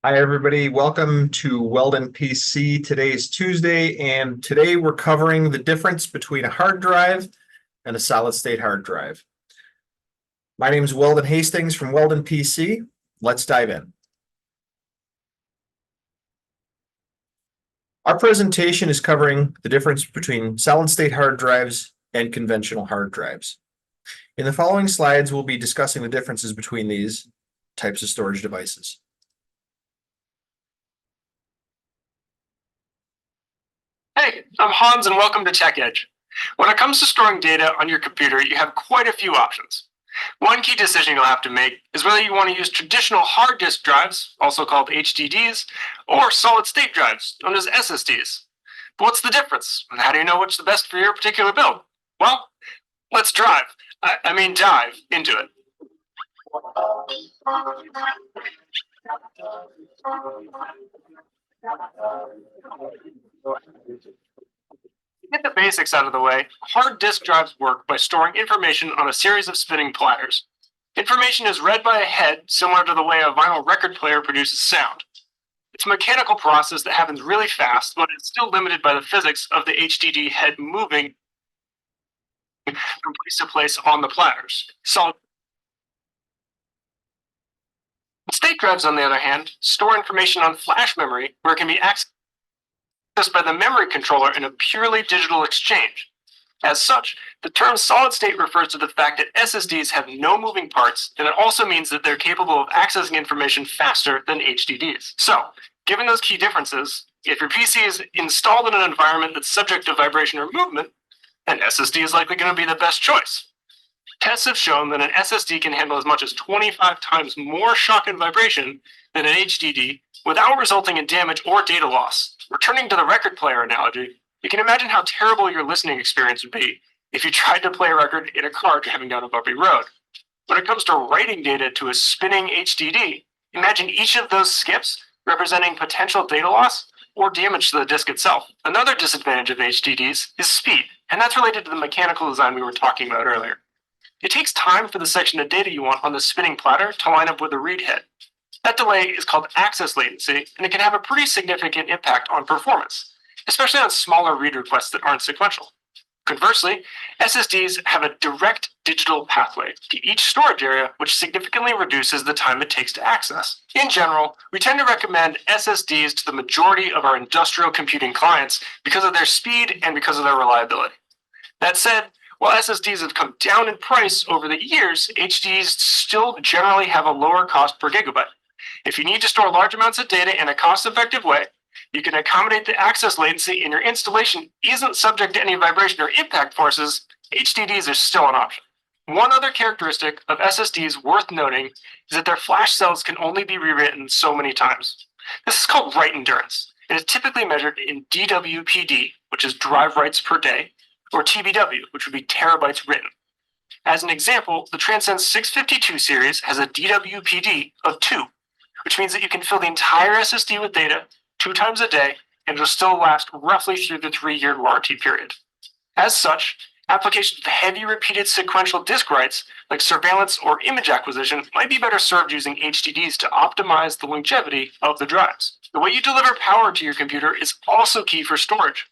Hi, everybody. Welcome to Weldon PC. Today is Tuesday, and today we're covering the difference between a hard drive and a solid-state hard drive. My name is Weldon Hastings from Weldon PC. Let's dive in. Our presentation is covering the difference between solid-state hard drives and conventional hard drives. In the following slides, we'll be discussing the differences between these types of storage devices. Hey, I'm Hans and welcome to Tech Edge. When it comes to storing data on your computer, you have quite a few options. One key decision you'll have to make is whether you want to use traditional hard disk drives, also called HDDs, or solid-state drives, known as SSDs. But what's the difference? And how do you know which is the best for your particular build? Well, let's dive into it. To get the basics out of the way, hard disk drives work by storing information on a series of spinning platters. Information is read by a head, similar to the way a vinyl record player produces sound. It's a mechanical process that happens really fast, but it's still limited by the physics of the HDD head moving from place to place on the platters. State drives, on the other hand, store information on flash memory where it can be accessed by the memory controller in a purely digital exchange. As such, the term solid state refers to the fact that SSDs have no moving parts, and it also means that they're capable of accessing information faster than HDDs. So, given those key differences, if your PC is installed in an environment that's subject to vibration or movement, an SSD is likely going to be the best choice. Tests have shown that an SSD can handle as much as 25 times more shock and vibration than an HDD without resulting in damage or data loss. Returning to the record player analogy, you can imagine how terrible your listening experience would be if you tried to play a record in a car driving down a bumpy road. When it comes to writing data to a spinning HDD, imagine each of those skips representing potential data loss or damage to the disk itself. Another disadvantage of HDDs is speed, and that's related to the mechanical design we were talking about earlier. It takes time for the section of data you want on the spinning platter to line up with the read head. That delay is called access latency, and it can have a pretty significant impact on performance, especially on smaller read requests that aren't sequential. Conversely, SSDs have a direct digital pathway to each storage area, which significantly reduces the time it takes to access. In general, we tend to recommend SSDs to the majority of our industrial computing clients because of their speed and because of their reliability. That said, while SSDs have come down in price over the years, HDDs still generally have a lower cost per gigabyte. If you need to store large amounts of data in a cost-effective way, you can accommodate the access latency and your installation isn't subject to any vibration or impact forces, HDDs are still an option. One other characteristic of SSDs worth noting is that their flash cells can only be rewritten so many times. This is called write endurance, and is typically measured in DWPD, which is drive writes per day, or TBW, which would be terabytes written. As an example, the Transcend 652 series has a DWPD of 2, which means that you can fill the entire SSD with data 2 times a day, and it'll still last roughly through the 3-year warranty period. As such, applications with heavy repeated sequential disk writes, like surveillance or image acquisition, might be better served using HDDs to optimize the longevity of the drives. The way you deliver power to your computer is also key for storage.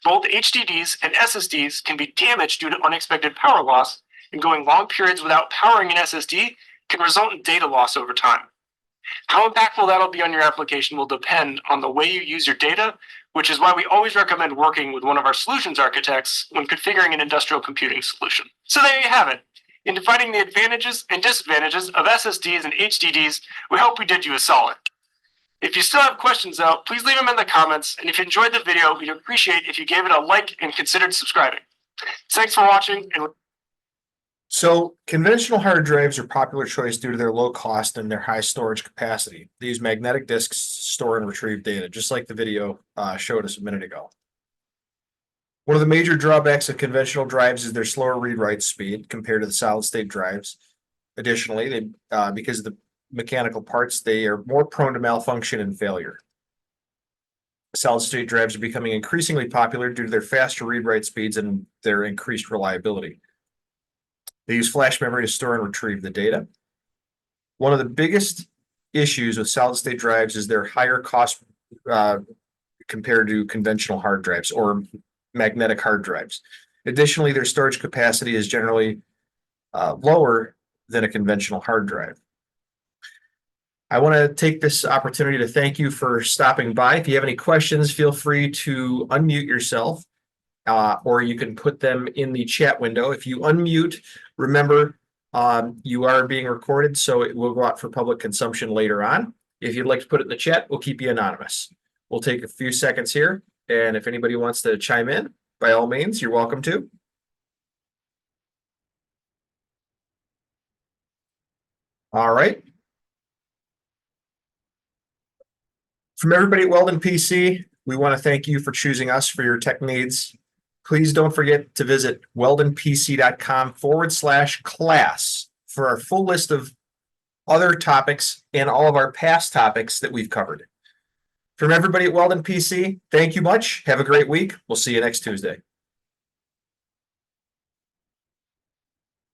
Both HDDs and SSDs can be damaged due to unexpected power loss, and going long periods without powering an SSD can result in data loss over time. How impactful that'll be on your application will depend on the way you use your data, which is why we always recommend working with one of our solutions architects when configuring an industrial computing solution. So there you have it. In defining the advantages and disadvantages of SSDs and HDDs, we hope we did you a solid. If you still have questions, though, please leave them in the comments, and if you enjoyed the video, we'd appreciate if you gave it a like and considered subscribing. Thanks for watching. So, conventional hard drives are a popular choice due to their low cost and their high storage capacity. They use magnetic disks to store and retrieve data, just like the video showed us a minute ago. One of the major drawbacks of conventional drives is their slower read-write speed compared to the solid-state drives. Additionally, because of the mechanical parts, they are more prone to malfunction and failure. Solid-state drives are becoming increasingly popular due to their faster read-write speeds and their increased reliability. They use flash memory to store and retrieve the data. One of the biggest issues with solid state drives is their higher cost compared to conventional hard drives or magnetic hard drives. Additionally, their storage capacity is generally lower than a conventional hard drive. I want to take this opportunity to thank you for stopping by. If you have any questions, feel free to unmute yourself, or you can put them in the chat window. If you unmute, remember you are being recorded, so it will go out for public consumption later on. If you'd like to put it in the chat, we'll keep you anonymous. We'll take a few seconds here, and if anybody wants to chime in, by all means, you're welcome to. All right. From everybody at Weldon PC, we want to thank you for choosing us for your tech needs. Please don't forget to visit weldonpc.com/class for our full list of other topics and all of our past topics that we've covered. From everybody at Weldon PC, thank you much. Have a great week. We'll see you next Tuesday.